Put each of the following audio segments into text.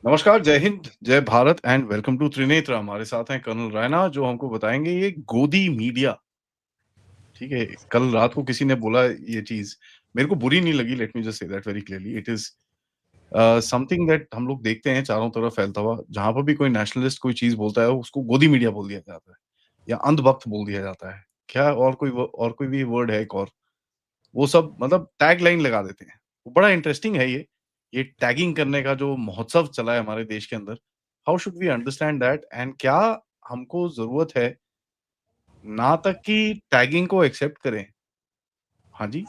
नमस्कार, जय हिंद, जय Bharat and welcome to Trinetra. हमारे साथ हैं कर्नल रैना जो हमको बताएँगे ये गोदी मीडिया, ठीक है? कल रात को किसी ने बोला ये चीज़, मेरे को बुरी नहीं लगी, let me just say that very clearly. It is something that हम लोग देखते हैं चारों तरफ फैलता हुआ। जहाँ पर भी कोई नेशनलिस्ट कोई चीज़ बोलता है, उसको गोदी मीडिया बोल दिया जाता है या अंधभक्त बोल दिया जाता है। क्या और कोई भी वर्ड है एक और? वो सब मतलब टैगलाइन लगा देते हैं। वो बड़ा इंटरेस्टिंग है ये टैगिंग करने का जो महोत्सव चला है हमारे देश के अंदर। How should we understand that and क्या हमको ज़रूरत है ना तक कि टैगिंग को एक्सेप्ट करें? हाँ जी,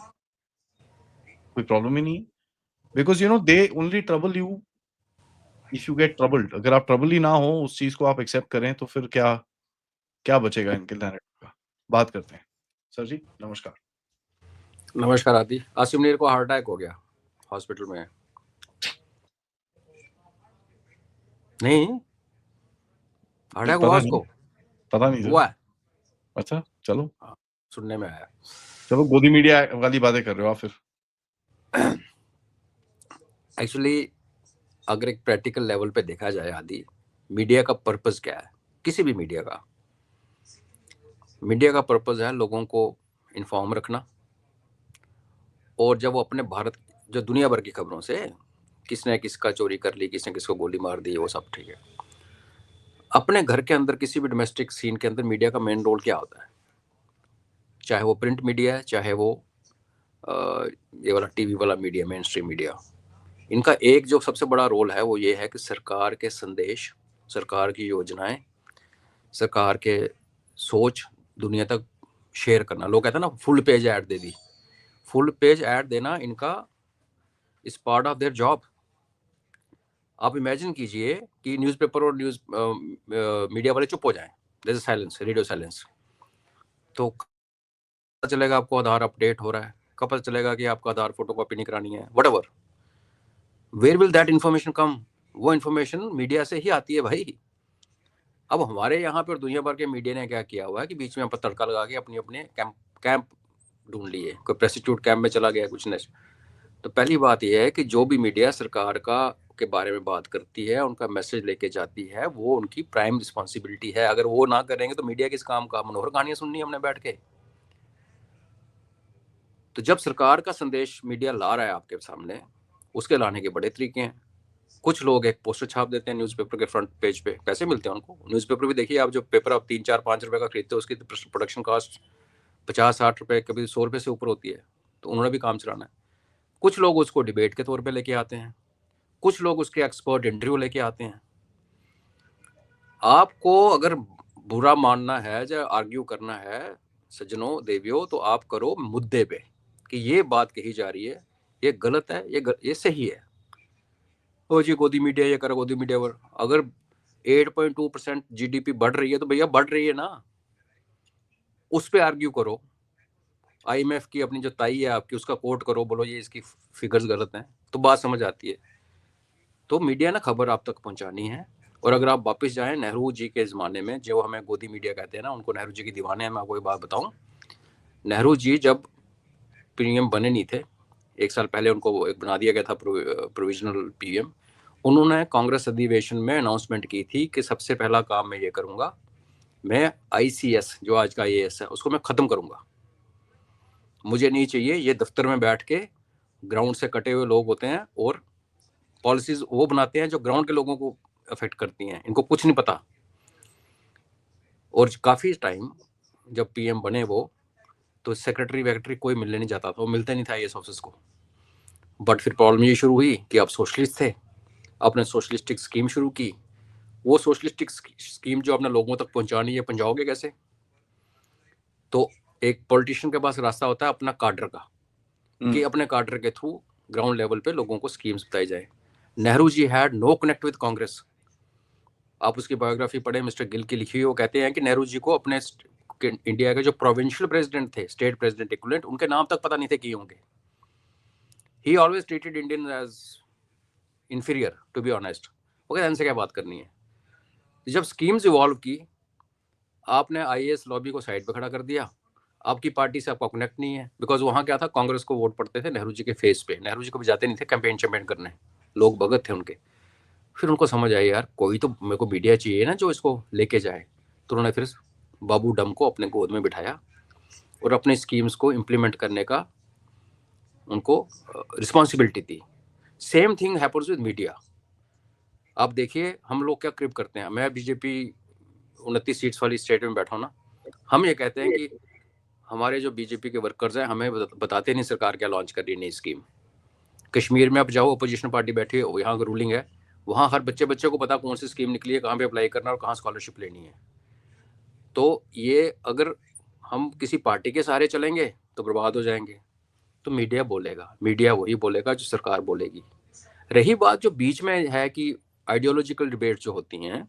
कोई प्रॉब्लम ही नहीं है। Because you know they only trouble you if you get troubled. अगर आप ट्रबल ही ना हो, उस चीज़ को आप एक्सेप्ट करें तो फिर क्या क्या बचेगा इनके नैरेटिव का? बात करते हैं। सर जी, नमस्कार। नमस्कार आदि। आसिम नीर को हार्ट अटैक हो गया, हॉस्पिटल में है। नहीं, हार्ट अटैक हुआ पता नहीं, उसको। पता नहीं सर। हुआ है। अच्छा, चलो। हाँ, सुनने में आया। चलो गोदी मीडिया वाली बातें कर रहे हो आप फिर। एक्चुअली अगर एक प्रैक्टिकल लेवल पे देखा जाए आदि, मीडिया का पर्पस क्या है? किसी भी मीडिया का पर्पस है लोगों को इन्फॉर्म रखना। और जब वो अपने भारत, जो दुनिया भर की खबरों से किसने किसका चोरी कर ली, किसने किसको गोली मार दी, वो सब ठीक है। अपने घर के अंदर किसी भी डोमेस्टिक सीन के अंदर मीडिया का मेन रोल क्या होता है? चाहे वो प्रिंट मीडिया है, चाहे वो ये वाला टीवी वाला मीडिया, मेन स्ट्रीम मीडिया, इनका एक जो सबसे बड़ा रोल है वो ये है कि सरकार के संदेश, सरकार की योजनाएं, सरकार के सोच दुनिया तक शेयर करना। लोग कहते हैं ना, फुल पेज ऐड दे दी। फुल पेज ऐड देना इनका is part of their job. आप इमेजिन कीजिए कि न्यूज़पेपर और न्यूज़ मीडिया वाले चुप हो जाएं, जैसे साइलेंस, रेडियो साइलेंस, तो पता चलेगा आपको आधार अपडेट हो रहा है, कब पता चलेगा कि आपका आधार फोटो कॉपी नहीं करानी है, whatever, where will that information come? वो इन्फॉर्मेशन मीडिया से ही आती है भाई। अब हमारे यहाँ पे और दुनिया भर के मीडिया ने क्या किया हुआ है कि बीच में अपन तड़का लगा के अपने अपने कैंप ढूंढ लिए। कोई प्रेस्टिट्यूट कैंप में चला गया, कुछ नहीं। तो पहली बात यह है कि जो भी मीडिया सरकार का के बारे में बात करती है, उनका मैसेज लेके जाती है, वो उनकी प्राइम रिस्पॉन्सिबिलिटी है। अगर वो ना करेंगे तो मीडिया किस काम का? मनोहर कहानियां सुननी है हमने बैठ के। तो जब सरकार का संदेश मीडिया ला रहा है आपके सामने, उसके लाने के बड़े तरीके हैं। कुछ लोग एक पोस्टर छाप देते हैं न्यूज़पेपर के फ्रंट पेज पे, पैसे मिलते हैं उनको। न्यूज़पेपर भी देखिए आप, जो पेपर आप 3, 4, 5 रुपए का खरीदते हो, उसकी प्रोडक्शन कॉस्ट 50, 60 रुपए, कभी 100 रुपए से ऊपर होती है। तो उन्होंने भी काम चलाना है। कुछ लोग उसको डिबेट के तौर पे लेके आते हैं, कुछ लोग उसके एक्सपर्ट इंटरव्यू लेके आते हैं। आपको अगर बुरा मानना है या आर्ग्यू करना है सज्जनों देवियों, तो आप करो मुद्दे पे कि ये बात कही जा रही है, ये गलत है, ये सही है। ओ जी गोदी मीडिया ये करो, गोदी मीडिया पर अगर 8.2% जीडीपी बढ़ रही है तो भैया बढ़ रही है ना, उस पर आर्ग्यू करो। आईएमएफ की अपनी जो ताई है आपकी, उसका कोट करो, बोलो ये इसकी फिगर्स गलत हैं, तो बात समझ आती है। तो मीडिया ना खबर आप तक पहुंचानी है। और अगर आप वापस जाएं नेहरू जी के ज़माने में, जो हमें गोदी मीडिया कहते हैं ना, उनको नेहरू जी की दीवाने हैं। मैं आपको एक बात बताऊं, नेहरू जी जब पीएम बने नहीं थे, 1 साल पहले उनको एक बना दिया गया था प्रोविजनल पीएम। उन्होंने कांग्रेस अधिवेशन में अनाउंसमेंट की थी कि सबसे पहला काम मैं ये करूंगा, मैं आईसीएस जो आज का आईएएस है उसको मैं ख़त्म करूंगा। मुझे नहीं चाहिए ये दफ्तर में बैठ के ग्राउंड से कटे हुए लोग होते हैं और पॉलिसीज वो बनाते हैं जो ग्राउंड के लोगों को अफेक्ट करती हैं, इनको कुछ नहीं पता। और काफ़ी टाइम जब पीएम बने वो, तो सेक्रेटरी वेक्रेटरी कोई मिलने नहीं जाता था, वो मिलते नहीं था आईएएस ऑफिसर्स को। बट फिर प्रॉब्लम ये शुरू हुई कि आप सोशलिस्ट थे, आपने सोशलिस्टिक स्कीम शुरू की। वो सोशलिस्टिक स्कीम जो आपने लोगों तक पहुंचानी है, पहुंचाओगे कैसे? तो एक पॉलिटिशियन के पास रास्ता होता है अपना काडर का, कि अपने काडर के थ्रू ग्राउंड लेवल पे लोगों को स्कीम्स बताई जाए। Nehru ji had no connect with Congress. आप उसकी बायोग्राफी पढ़े, मिस्टर गिल की लिखी हुई, वो कहते हैं कि नेहरू जी को अपने इंडिया के जो प्रोविंशियल प्रेसिडेंट थे, स्टेट प्रेसिडेंट इक्विवेलेंट, उनके नाम तक पता नहीं थे कि होंगे। He always treated Indian as inferior, to be honest. वो कहते हैं इनसे क्या बात करनी है। जब स्कीम्स इवॉल्व की, आपने आईएएस लॉबी को साइड पे खड़ा कर दिया। आपकी पार्टी से आपका कनेक्ट नहीं है, बिकॉज वहाँ क्या था, कांग्रेस को वोट पड़ते थे नेहरू जी के फेस पे। नेहरू जी को भी जाते नहीं थे कैंपेन चैम्पेन करने, लोग भगत थे उनके। फिर उनको समझ आई यार कोई तो मेरे को मीडिया चाहिए ना जो इसको लेके जाए। तो उन्होंने फिर बाबू डम को अपने गोद में बिठाया और अपनी स्कीम्स को इम्प्लीमेंट करने का उनको responsibility the. Same thing happens with media. आप देखिए हम लोग क्या क्रिप करते हैं, मैं बीजेपी 29 सीट्स वाली स्टेट में बैठा हूँ ना, हम ये कहते हैं कि हमारे जो बीजेपी के वर्कर्स हैं हमें बताते नहीं सरकार क्या लॉन्च कर रही है नई स्कीम। कश्मीर में आप जाओ, अपोजिशन पार्टी बैठी है, यहाँ रूलिंग है, वहाँ हर बच्चे बच्चे को पता कौन सी स्कीम निकली है, कहाँ पे अप्लाई करना है और कहाँ स्कॉलरशिप लेनी है। तो ये अगर हम किसी पार्टी के सहारे चलेंगे तो बर्बाद हो जाएंगे। तो मीडिया बोलेगा, मीडिया वही बोलेगा जो सरकार बोलेगी। रही बात जो बीच में है कि आइडियोलॉजिकल डिबेट जो होती हैं,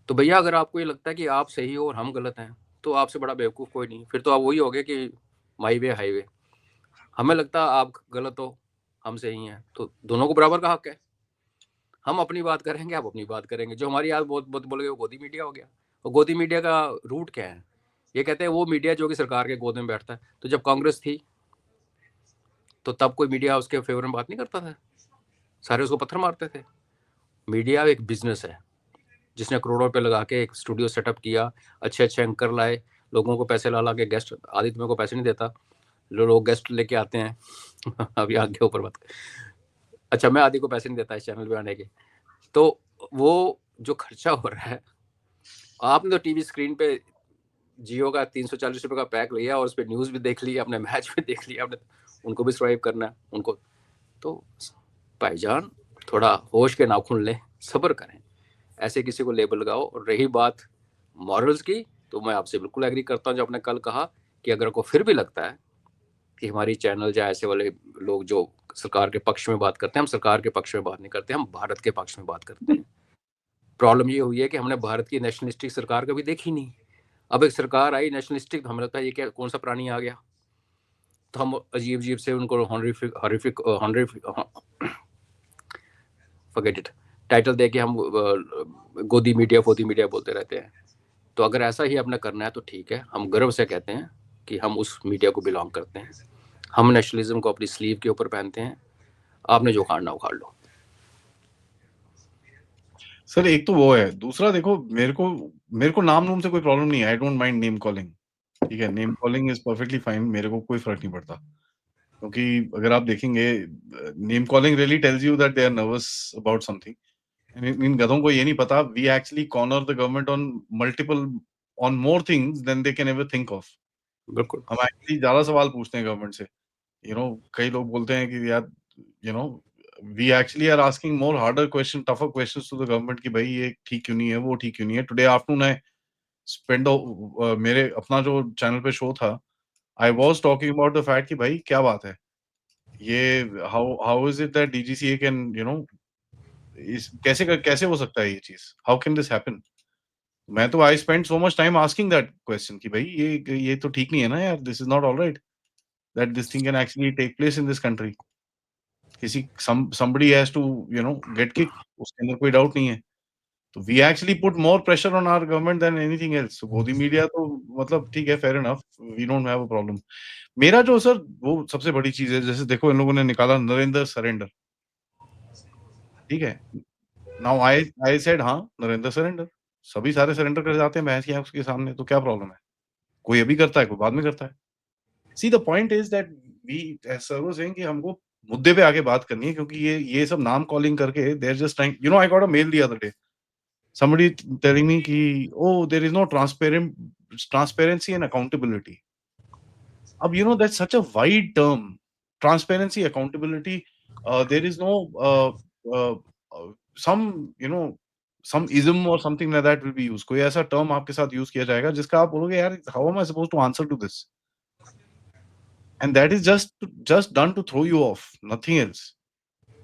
तो भैया अगर आपको ये लगता है कि आप सही हो और हम गलत हैं तो आपसे बड़ा बेवकूफ़ कोई नहीं। फिर तो आप वही हो गए कि माई वे हाईवे। हमें लगता है आप गलत हो, हम सही हैं, तो दोनों को बराबर का हक है। हम अपनी बात करेंगे, आप अपनी बात करेंगे। जो हमारी याद बहुत बहुत बोलेगे वो गोदी मीडिया हो गया। और गोदी मीडिया का रूट क्या है? ये कहते हैं वो मीडिया जो कि सरकार के गोद में बैठता है। तो जब कांग्रेस थी तो तब कोई मीडिया उसके फेवर में बात नहीं करता था, सारे उसको पत्थर मारते थे। मीडिया एक बिजनेस है जिसने करोड़ों रुपए लगा के एक स्टूडियो सेटअप किया, अच्छे अच्छे एंकर लाए, लोगों को पैसे ला ला के गेस्ट, आदित्य मेरे को पैसे नहीं देता, लोग गेस्ट लेके आते हैं अभी आगे ऊपर बात। अच्छा, मैं आदि को पैसे नहीं देता इस चैनल पे आने के। तो वो जो खर्चा हो रहा है, आपने तो टीवी स्क्रीन पे जियो का 340 रुपये का पैक लिया और उस पर न्यूज़ भी देख लिया, अपने मैच भी देख लिया, आपने उनको भी सर्वाइव करना है उनको। तो भाईजान थोड़ा होश के नाखून लें, सब्र करें, ऐसे किसी को लेबल लगाओ। और रही बात मॉरल्स की, तो मैं आपसे बिल्कुल एग्री करता हूँ जो आपने कल कहा कि अगर को फिर भी लगता है कि हमारी चैनल या ऐसे वाले लोग जो सरकार के पक्ष में बात करते हैं, हम सरकार के पक्ष में बात नहीं करते, हम भारत के पक्ष में बात करते हैं। प्रॉब्लम ये हुई है कि हमने भारत की नेशनलिस्टिक सरकार कभी देखी नहीं। अब एक सरकार आई नेशनलिस्टिक, हमें लगता है ये क्या कौन सा प्राणी आ गया, तो हम अजीब अजीब से उनको हॉनरिफिक हॉरिफिक हॉनरिफिक फॉरगेट इट टाइटल दे के हम गोदी मीडिया फोदी मीडिया बोलते रहते हैं। तो अगर ऐसा ही आपने करना है तो ठीक है, हम गर्व से कहते हैं कि हम उस मीडिया को बिलोंग करते हैं, हम नेशनलिज्म को अपनी स्लीव के ऊपर पहनते हैं। आपने जो उखाड़ना उखाड़ लो। सर एक तो वो है, दूसरा देखो मेरे को नाम से कोई प्रॉब्लम नहीं है, I don't mind name calling, ठीक है, name calling is perfectly fine, मेरे को कोई फर्क नहीं पड़ता। क्योंकि अगर आप देखेंगे name calling really tells you that they are nervous about something. इन गधों को ये नहीं पता we actually corner the government on multiple on more things than they can ever think of. बिल्कुल। हम एक्चुअली ज्यादा सवाल पूछते हैं गवर्नमेंट से। कई लोग बोलते हैं कि यार you know we actually are asking more harder question, tougher questions to the government कि भाई ये ठीक क्यों नहीं है, वो ठीक क्यों नहीं है। टुडे आफ्टरनून आई स्पेंड मेरे अपना जो चैनल पे शो था, I was talking about the fact कि भाई क्या बात है ये, how how is it that DGCA can इस कैसे हो सकता है ये चीज, हाउ कैन दिस हैपन। मैं तो I spend so much time asking that question कि भाई ये तो ठीक नहीं है ना यार, this is not alright that this thing can actually take place in this country. किसी somebody has to get kicked, उसके अंदर कोई डाउट नहीं है। तो we actually put more pressure on our government then anything else. गोदी media तो मतलब ठीक है, fair enough, we don't have a problem. मेरा जो सर वो सबसे बड़ी चीज है, जैसे देखो इन लोगों ने निकाला नरेंद्र सरेंडर, ठीक है, नाउ आई आई सेड हाँ नरेंद्र सरेंडर, सभी सारे सरेंडर कर जाते हैं भैंस की आंख के सामने, तो क्या प्रॉब्लम है? कोई अभी करता है, कोई बाद में करता है। See the point is that we sir was saying कि हमको मुद्दे पे आके बात करनी है, क्योंकि ये सब नाम कॉलिंग करके they are just trying. I got a mail the other day, somebody telling me कि oh there is no transparency and accountability. अब that's such a wide term, transparency, accountability. There is no uh, some some ism or something like that will be used. कोई ऐसा term आपके साथ use किया जाएगा जिसका आप बोलोगे यार how am I supposed to answer to this, and that is just done to throw you off, nothing else.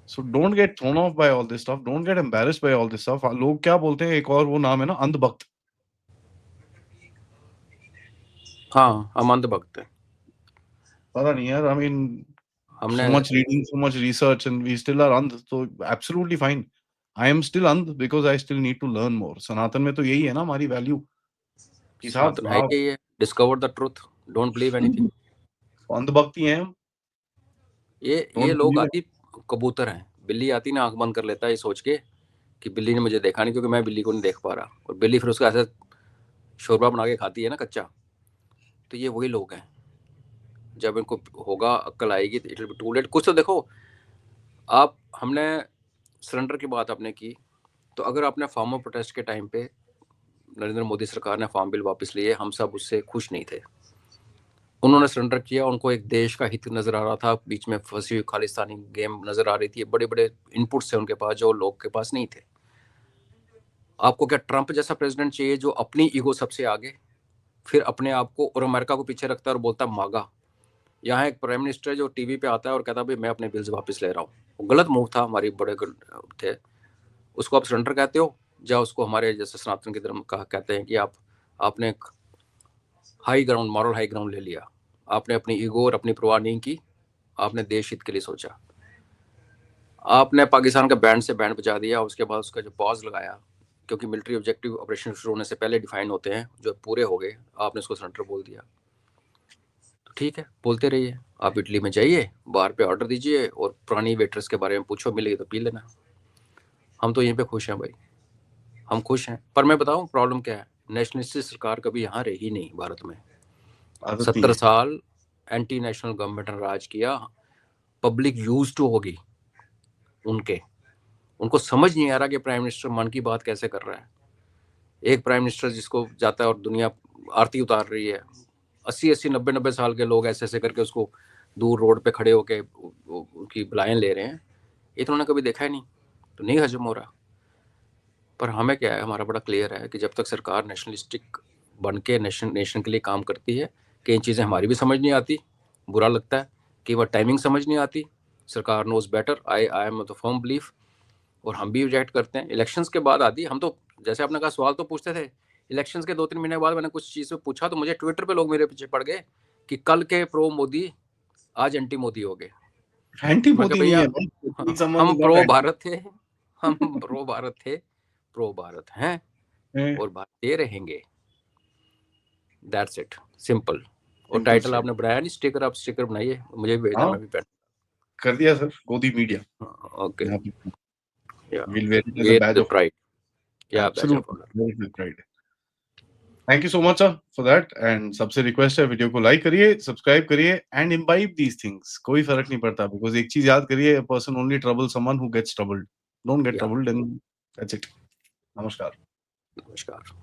So don't get thrown off by all this stuff, don't get embarrassed by all this stuff. लोग क्या बोलते हैं, एक और वो नाम है ना, अंधभक्त। हाँ, हम अंधभक्त हैं। पता नहीं यार, I mean, so हमने much reading, so much research, and we still are अंध, so absolutely fine. I am still अंध because I still need to learn more. सनातन में तो यही है ना हमारी वैल्यू कि साहब सनातन है आप कि ये discover the truth, don't believe anything. अंधभक्त ही हैं हम, ये डोंट लोग बिलीव। आदि कबूतर हैं, बिल्ली आती ना आंख बंद कर लेता है ये सोच के कि बिल्ली ने मुझे देखा नहीं क्योंकि मैं बिल्ली को नहीं देख पा रहा, और बिल्ली फिर उसका ऐसा शोरबा बना के खाती है ना कच्चा। तो ये वही लोग हैं, जब इनको होगा, अक्ल आएगी, तो it will be too late. कुछ तो देखो आप, हमने सरेंडर की बात आपने की, तो अगर आपने फार्मर प्रोटेस्ट के टाइम पे नरेंद्र मोदी सरकार ने फार्म बिल वापस लिए, हम सब उससे खुश नहीं थे। उन्होंने सरेंडर किया, उनको एक देश का हित नजर आ रहा था, बीच में फंसी हुई खालिस्तानी गेम नजर आ रही थी, बड़े बड़े इनपुट्स थे उनके पास जो लोग के पास नहीं थे। आपको क्या ट्रंप जैसा प्रेसिडेंट चाहिए जो अपनी ईगो सबसे आगे, फिर अपने आप को और अमेरिका को पीछे रखता है और बोलता है मागा। यहाँ एक प्राइम मिनिस्टर है जो टीवी पे आता है और कहता है भाई मैं अपने बिल्स वापस ले रहा हूँ। वो गलत मूव था, हमारी बड़े थे। उसको आप सरेंडर कहते हो, या उसको हमारे जैसे सनातन की धर्म कहा कहते हैं कि आपने एक high ground, moral high ground ले लिया, आपने अपनी ईगो और अपनी परवाह नहीं की, आपने देश हित के लिए सोचा। आपने पाकिस्तान का बैंड से बैंड बजा दिया, उसके बाद उसका जो पॉज लगाया, क्योंकि मिलिट्री ऑब्जेक्टिव ऑपरेशन शुरू होने से पहले डिफाइन होते हैं, जो पूरे हो गए, आपने उसको सरेंडर बोल दिया। तो ठीक है, बोलते रहिए। आप इटली में जाइए, बाहर पे ऑर्डर दीजिए और पुरानी वेटर्स के बारे में पूछो, मिलेगी तो पी लेना। हम तो यहीं पे खुश हैं भाई, हम खुश हैं। पर मैं बताऊं प्रॉब्लम क्या है, नेशनलिस्टिक सरकार कभी यहाँ रही नहीं भारत में। आदत नहीं 70 है। साल एंटी नेशनल गवर्नमेंट ने राज किया, पब्लिक यूज टू होगी उनके। उनको समझ नहीं आ रहा कि प्राइम मिनिस्टर मन की बात कैसे कर रहा है। एक प्राइम मिनिस्टर जिसको जाता है और दुनिया आरती उतार रही है, 80-80 90-90 साल के लोग ऐसे ऐसे करके उसको दूर रोड पे खड़े होके उनकी बलाएं ले रहे हैं, ये तो उन्होंने कभी देखा ही नहीं, तो नहीं हजम हो रहा। पर हमें क्या है, हमारा बड़ा क्लियर है कि जब तक सरकार नेशनलिस्टिक बन के नेशन के लिए काम करती है, कई चीज़ें हमारी भी समझ नहीं आती, बुरा लगता है कि वह टाइमिंग समझ नहीं आती। सरकार knows better, I am the firm belief, और हम भी रिजेक्ट करते हैं। इलेक्शंस के बाद आती, हम तो जैसे आपने कहा सवाल तो पूछते थे, इलेक्शंस के 2-3 महीने बाद मैंने कुछ चीज़ पे पूछा तो मुझे ट्विटर पे लोग मेरे पीछे पड़ गए कि कल के प्रो मोदी आज एंटी मोदी हो गए। एंटी मैं कहा मोदी नहीं भैया, है भाई, someone हम is not pro anti। Bharat थे, हम प्रो भारत थे, प्रो भारत हैं और भारतीय रहेंगे। That's it, simple. और सिंपल टाइटल स्टेट। आपने बनाया नहीं, स्टिकर, आप स्टिकर बनाइए, मुझे भी भेजना, हाँ, मैं भी पहन। कर दिया सर, गोदी मीडिया। ओके, यहाँ पे या we'll wear it as a with badge the of pride, या badge of absolutely, honour. wear it with pride। Thank you so much sir for that. And सबसे रिक्वेस्ट है, वीडियो को like करिए, subscribe करिए and imbibe these things. कोई फर्क नहीं पड़ता, बिकॉज एक चीज याद करिए, a person only troubles someone who gets troubled, don't get या troubled, and that's it। नमस्कार। नमस्कार।